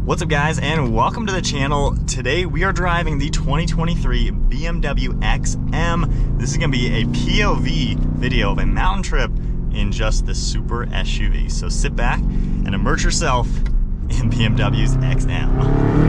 What's up guys, and welcome to the channel. Today we are driving the 2023 BMW XM. This is going to be a POV video of a mountain trip in just the super SUV. So sit back and immerse yourself in BMW's XM.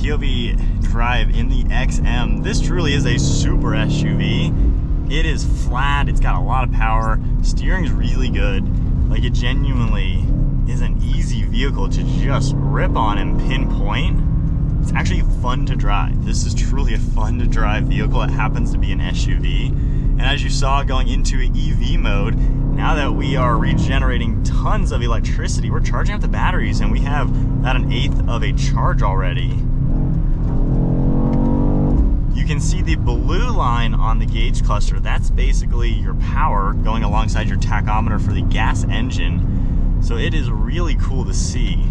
POV drive in the XM. This truly is a super SUV. It is flat, it's got a lot of power, steering's really good. Like, it genuinely is an easy vehicle to just rip on and pinpoint. It's actually fun to drive. This is truly a fun to drive vehicle. It happens to be an SUV. And as you saw going into EV mode, now that we are regenerating tons of electricity, we're charging up the batteries, and we have about 1/8 of a charge already. You can see the blue line on the gauge cluster. That's basically your power going alongside your tachometer for the gas engine. So it is really cool to see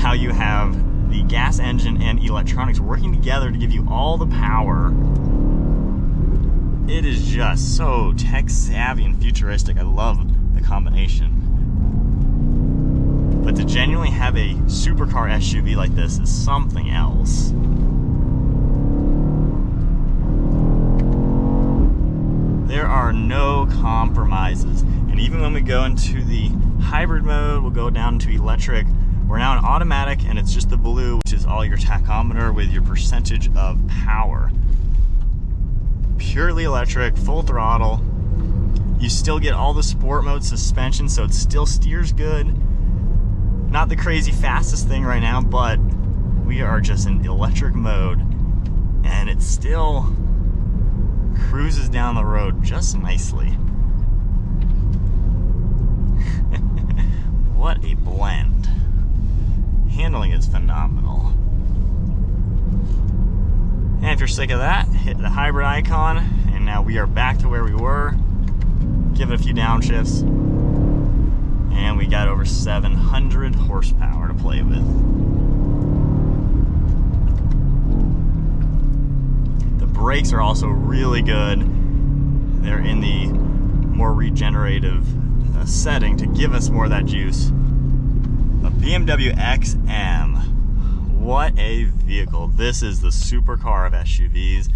how you have the gas engine and electronics working together to give you all the power. It is just so tech savvy and futuristic. I love the combination. But to genuinely have a supercar SUV like this is something else. There are no compromises. And even when we go into the hybrid mode, we'll go down to electric. We're now in automatic, and it's just the blue, which is all your tachometer with your percentage of power. Purely electric, full throttle. You still get all the sport mode suspension, so it still steers good. Not the crazy fastest thing right now, but we are just in electric mode, and it still cruises down the road just nicely. What a blend. Handling is phenomenal. And if you're sick of that, hit the hybrid icon, and now we are back to where we were. Give it a few downshifts, and we got over 700 horsepower to play with. The brakes are also really good. They're in the more regenerative setting to give us more of that juice. A BMW XM. What a vehicle. This is the supercar of SUVs.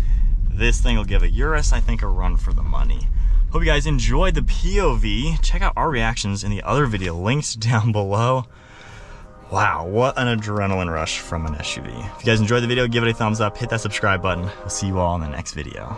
This thing will give a Urus, I think, a run for the money. Hope you guys enjoyed the POV. Check out our reactions in the other video, links down below. Wow, what an adrenaline rush from an SUV. If you guys enjoyed the video, give it a thumbs up, hit that subscribe button. We'll see you all in the next video.